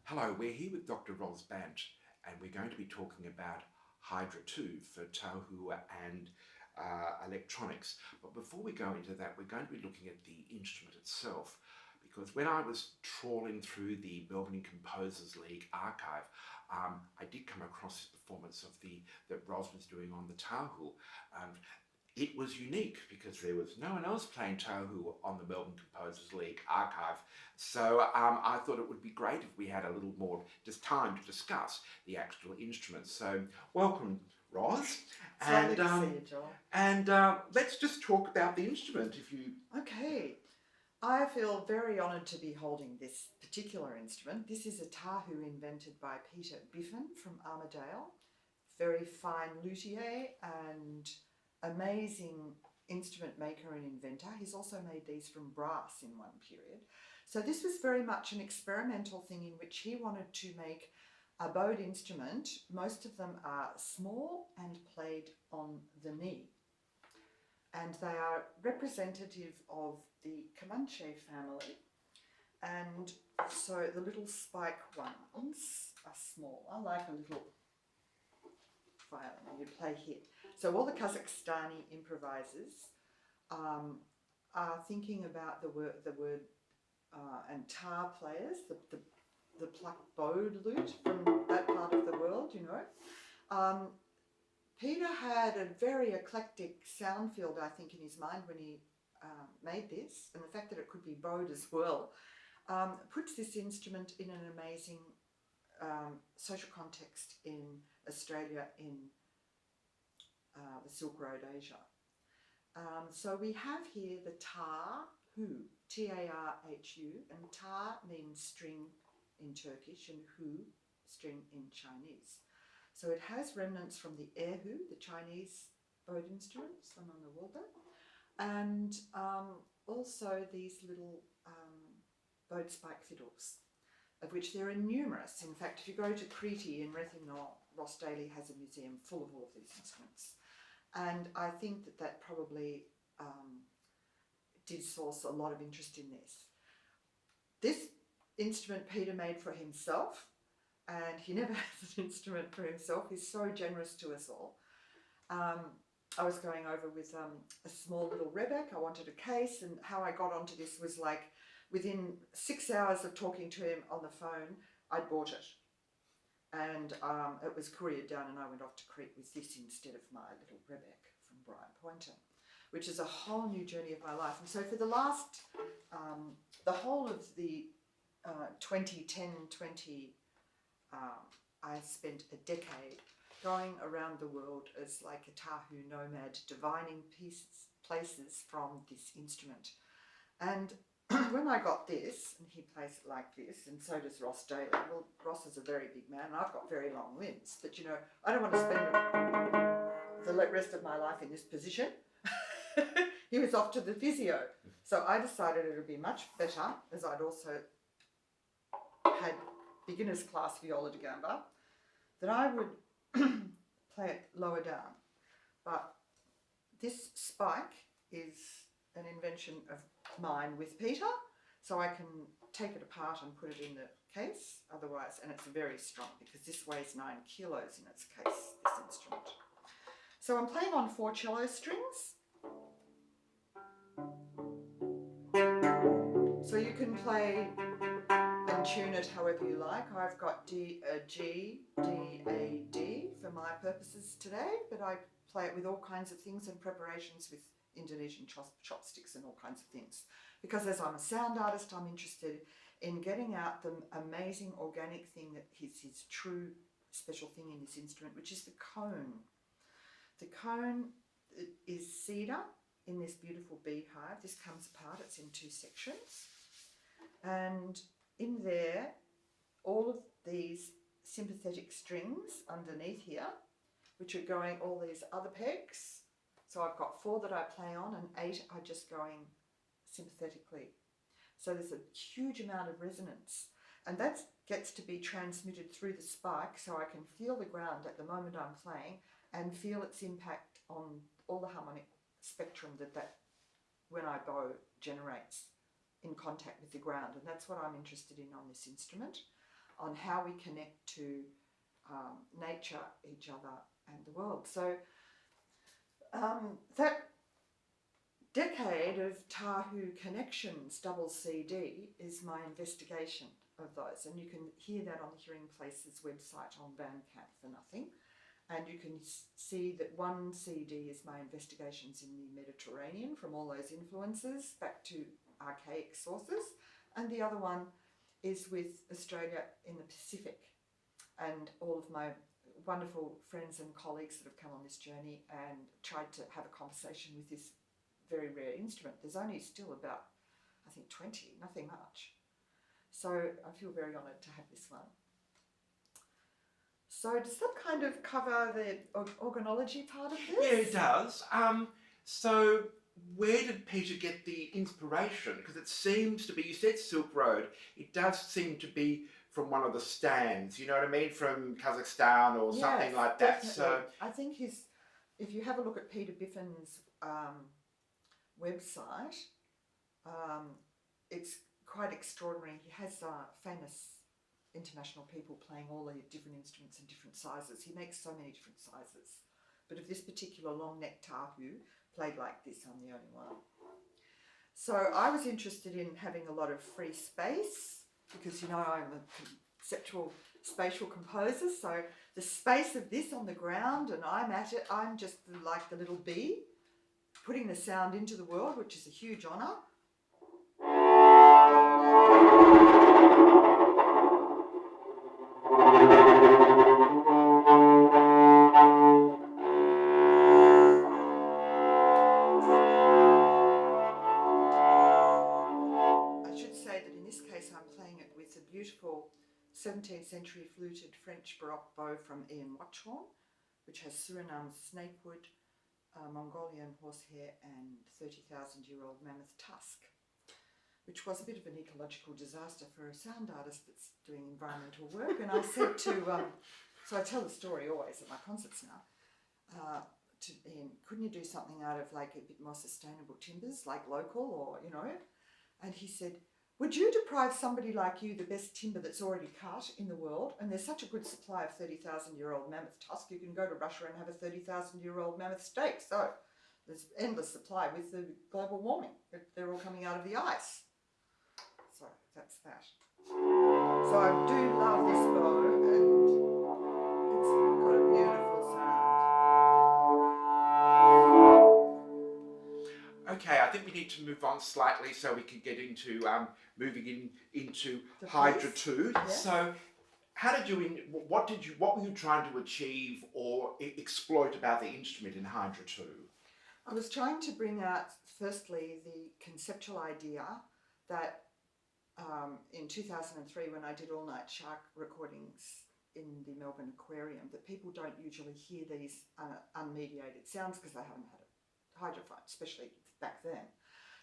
Hello, we're here with Dr. Ros Bandt and we're going to be talking about Hydra 2 for Tahu and electronics. But before we go into that, we're going to be looking at the instrument itself, because when I was trawling through the Melbourne Composers League archive, I did come across this performance of that Ros was doing on the Tahu. It was unique because there was no one else playing Tahu on the Melbourne Composers League archive. So I thought it would be great if we had a little more just time to discuss the actual instruments. So welcome, Ros. It's lovely to see you, Joel. And let's just talk about the instrument. Okay. I feel very honoured to be holding this particular instrument. This is a Tahu invented by Peter Biffen from Armidale. Very fine luthier and amazing instrument maker and inventor. He's also made these from brass in one period. So this was very much an experimental thing in which he wanted to make a bowed instrument. Most of them are small and played on the knee. And they are representative of the Comanche family. And so the little spike ones are smaller, like a little violin you play here. So all the Kazakhstani improvisers are thinking about the word and tar players, the plucked bowed lute from that part of the world, you know. Peter had a very eclectic sound field, I think, in his mind when he made this, and the fact that it could be bowed as well puts this instrument in an amazing social context in Australia, in the Silk Road, Asia. So we have here the Tahu, T-A-R-H-U, and tar means string in Turkish and hu, string in Chinese. So it has remnants from the erhu, the Chinese bowed instruments, one on the wall there, and also these little bowed spike fiddles, of which there are numerous. In fact, if you go to Crete in Rethymno, Ross Daly has a museum full of all of these instruments. And I think that probably did source a lot of interest in this. This instrument Peter made for himself, and he never has an instrument for himself. He's so generous to us all. I was going over with a small little Rebek. I wanted a case, and how I got onto this was like within 6 hours of talking to him on the phone, I'd bought it. And it was couriered down, and I went off to Crete with this instead of my little Rebek from Brian Poynter, which is a whole new journey of my life. And so for the last, the whole of the 2010-20, I spent a decade going around the world as like a Tahu nomad, divining places from this instrument. And when I got this, and he plays it like this, and so does Ross Daly. Well, Ross is a very big man, and I've got very long limbs, but you know, I don't want to spend the rest of my life in this position. He was off to the physio. So I decided it would be much better, as I'd also had beginner's class viola da gamba, that I would play it lower down. But this spike is an invention of mine with Peter, so I can take it apart and put it in the case, otherwise, and it's very strong because this weighs 9 kilos in its case, this instrument. So I'm playing on 4 cello strings. So you can play and tune it however you like. I've got G, D, A, D for my purposes today, but I play it with all kinds of things and preparations with Indonesian chopsticks and all kinds of things. Because as I'm a sound artist, I'm interested in getting out the amazing organic thing that is his true special thing in this instrument, which is the cone. The cone is cedar in this beautiful beehive. This comes apart, it's in 2 sections. And in there, all of these sympathetic strings underneath here, which are going all these other pegs. So I've got 4 that I play on and 8 are just going sympathetically. So there's a huge amount of resonance, and that gets to be transmitted through the spike, so I can feel the ground at the moment I'm playing and feel its impact on all the harmonic spectrum that when I bow generates in contact with the ground, and that's what I'm interested in on this instrument. on how we connect to nature, each other, and the world. So that decade of Tahu Connections double CD is my investigation of those, and you can hear that on the Hearing Places website on Bandcamp for nothing. And you can see that one CD is my investigations in the Mediterranean from all those influences back to archaic sources, and the other one is with Australia in the Pacific and all of my wonderful friends and colleagues that have come on this journey and tried to have a conversation with this very rare instrument. There's only still about, I think, 20, nothing much. So I feel very honoured to have this one. So does that kind of cover the organology part of this? Yeah, it does. So where did Peter get the inspiration? Because it seems to be, you said Silk Road, it does seem to be from one of the stands, you know what I mean, from Kazakhstan or something like that. Definitely. So I think if you have a look at Peter Biffin's website, it's quite extraordinary. He has famous international people playing all the different instruments in different sizes. He makes so many different sizes. But of this particular long neck tahu, played like this, I'm the only one. So I was interested in having a lot of free space because, you know, I'm a conceptual spatial composer. So the space of this on the ground and I'm at it, I'm just like the little bee putting the sound into the world, which is a huge honour. I should say that in this case I'm playing it with a beautiful 17th century fluted French Baroque bow from Ian Watchorn, which has Suriname snakewood, Mongolian horsehair and 30,000-year-old mammoth tusk, which was a bit of an ecological disaster for a sound artist that's doing environmental work. And I said to, so I tell the story always at my concerts now, to Ian, couldn't you do something out of like a bit more sustainable timbers, like local or, you know? And he said, would you deprive somebody like you the best timber that's already cut in the world? And there's such a good supply of 30,000-year-old mammoth tusk, you can go to Russia and have a 30,000-year-old mammoth steak. So there's endless supply with the global warming. They're all coming out of the ice. So that's that. So I do love this bow and it's got a beautiful sound. okay, I think we need to move on slightly so we can get into moving into The Hydra piece? 2. Yes. So how did you, what were you trying to achieve or exploit about the instrument in Hydra 2? I was trying to bring out, firstly, the conceptual idea that in 2003, when I did all-night shark recordings in the Melbourne Aquarium, that people don't usually hear these unmediated sounds because they haven't had a hydrophone, especially back then.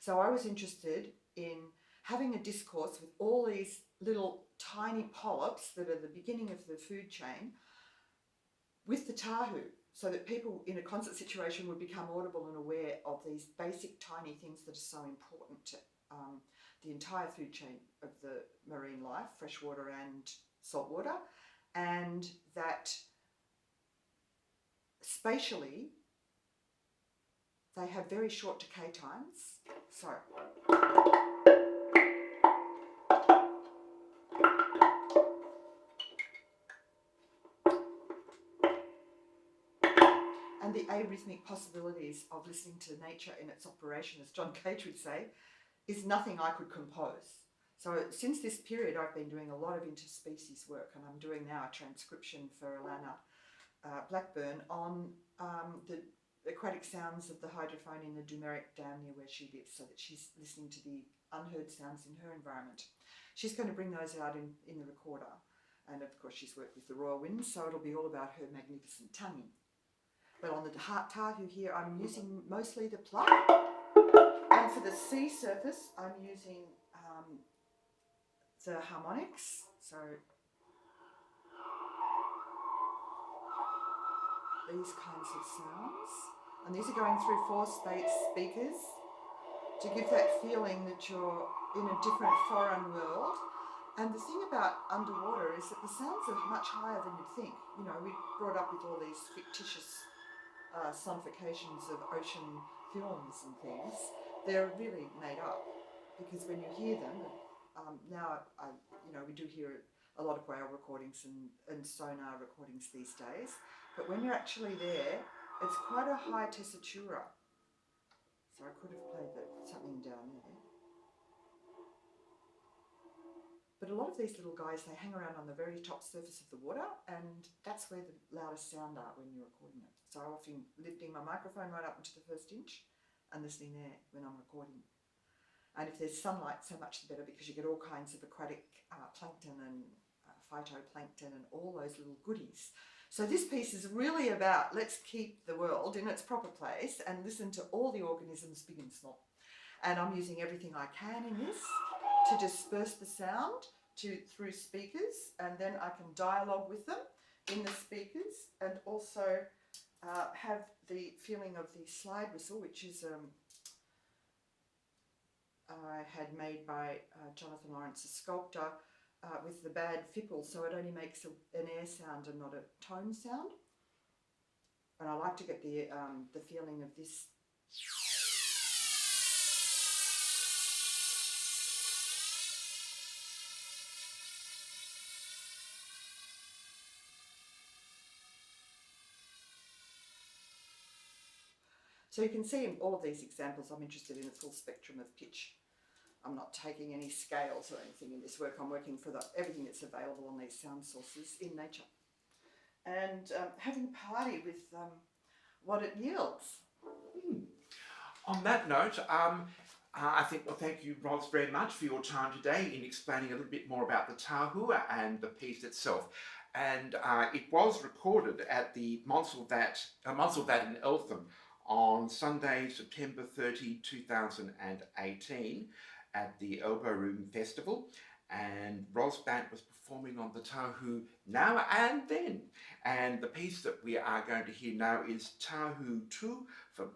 So I was interested in having a discourse with all these little tiny polyps that are the beginning of the food chain with the tahu, so that people in a concert situation would become audible and aware of these basic tiny things that are so important to the entire food chain of the marine life, freshwater and saltwater, and that spatially they have very short decay times. So and the arrhythmic possibilities of listening to nature in its operation, as John Cage would say, is nothing I could compose. So since this period I've been doing a lot of interspecies work, and I'm doing now a transcription for Alana Blackburn on the aquatic sounds of the hydrophone in the Dumeric Dam near where she lives, so that she's listening to the unheard sounds in her environment. She's going to bring those out in the recorder, and of course she's worked with the Royal Winds, so it'll be all about her magnificent tonguing. But on the tahu here I'm using mostly the pluck, and for the C surface I'm using the harmonics, so these kinds of sounds, and these are going through 4 speakers to give that feeling that you're in a different foreign world. And the thing about underwater is that the sounds are much higher than you'd think. You know, we brought up with all these fictitious sonifications of ocean films and things. They're really made up because when you hear them, now we do hear a lot of whale recordings and sonar recordings these days. But when you're actually there, it's quite a high tessitura. So I could have played something down there. But a lot of these little guys, they hang around on the very top surface of the water, and that's where the loudest sound are when you're recording it. So I'm often lifting my microphone right up into the first inch and listening there when I'm recording. And if there's sunlight, so much the better, because you get all kinds of aquatic plankton and phytoplankton and all those little goodies. So this piece is really about, let's keep the world in its proper place and listen to all the organisms, big and small. And I'm using everything I can in this to disperse the sound through speakers, and then I can dialogue with them in the speakers, and also have the feeling of the slide whistle, which is I had made by Jonathan Lawrence, a sculptor, with the bad fickle, so it only makes an air sound and not a tone sound. And I like to get the feeling of this. So you can see in all of these examples, I'm interested in the full spectrum of pitch. I'm not taking any scales or anything in this work. I'm working for everything that's available on these sound sources in nature. And having a party with what it yields. On that note, I think, well, thank you, Ros, very much for your time today in explaining a little bit more about the tahua and the piece itself. And it was recorded at the Monsell Vat in Eltham on Sunday, September 30, 2018 at the Elbow Room Festival. And Ros Bandt was performing on the tahu now and then. And the piece that we are going to hear now is Tahu 2,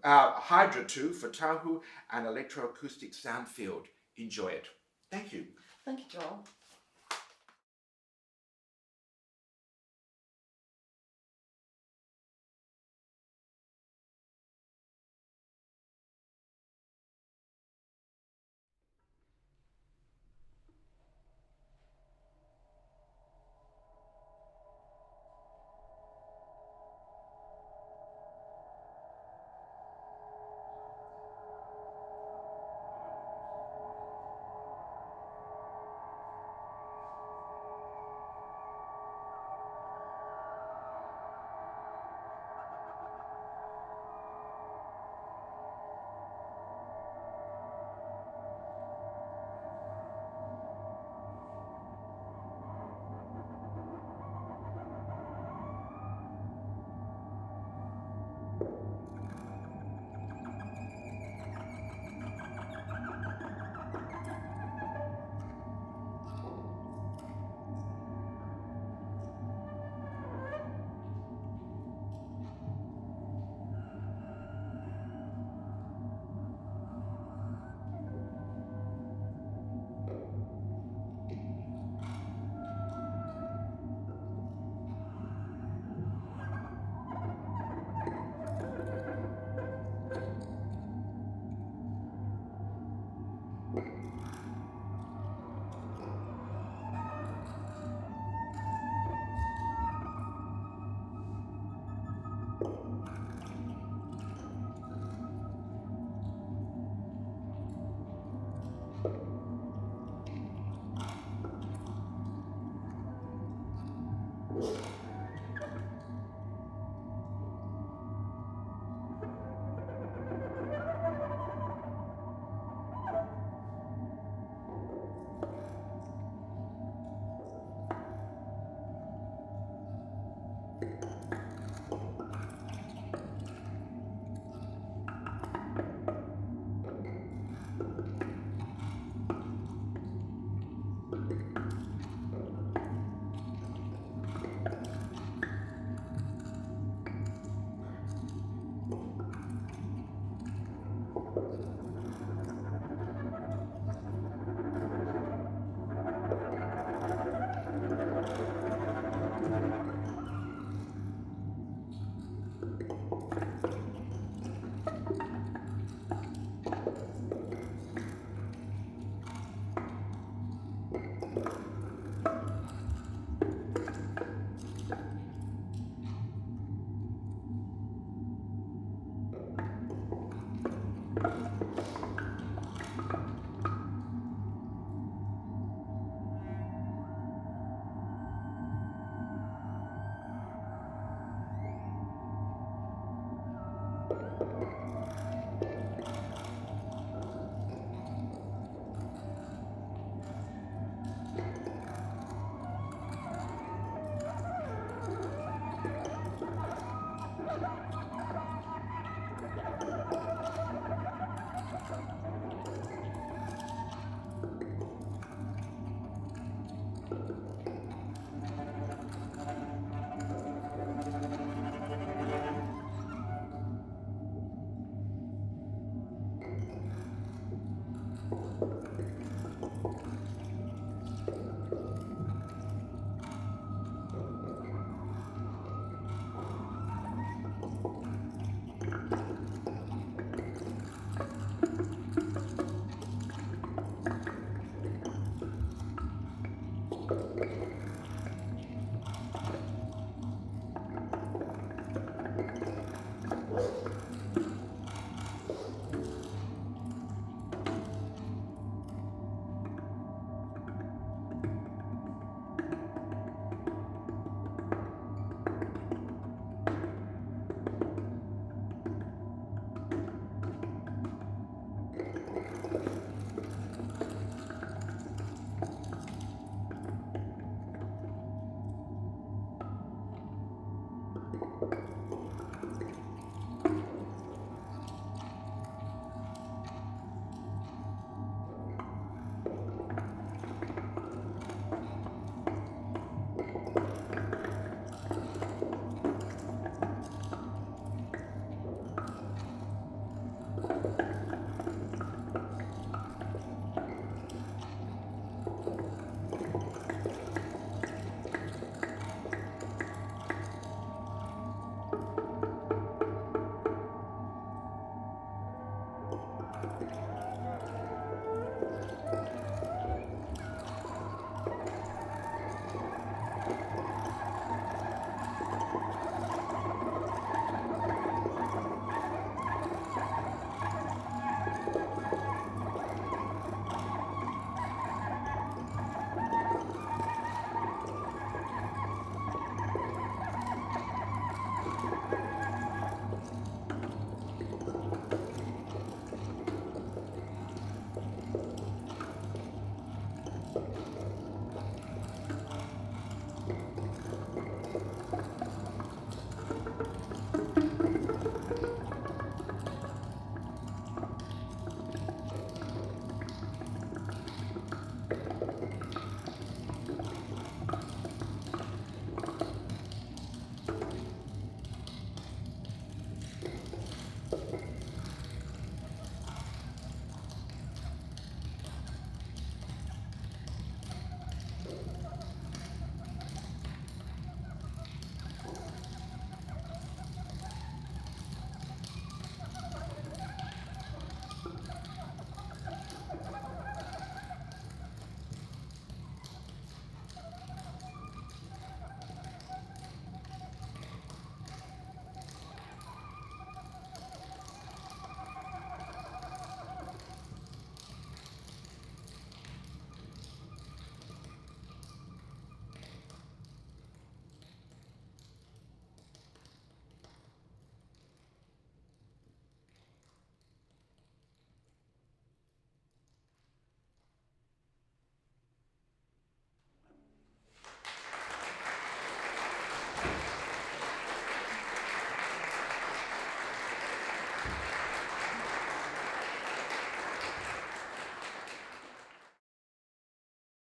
Hydra 2 for tahu and electroacoustic sound field. Enjoy it. Thank you. Thank you, Joel.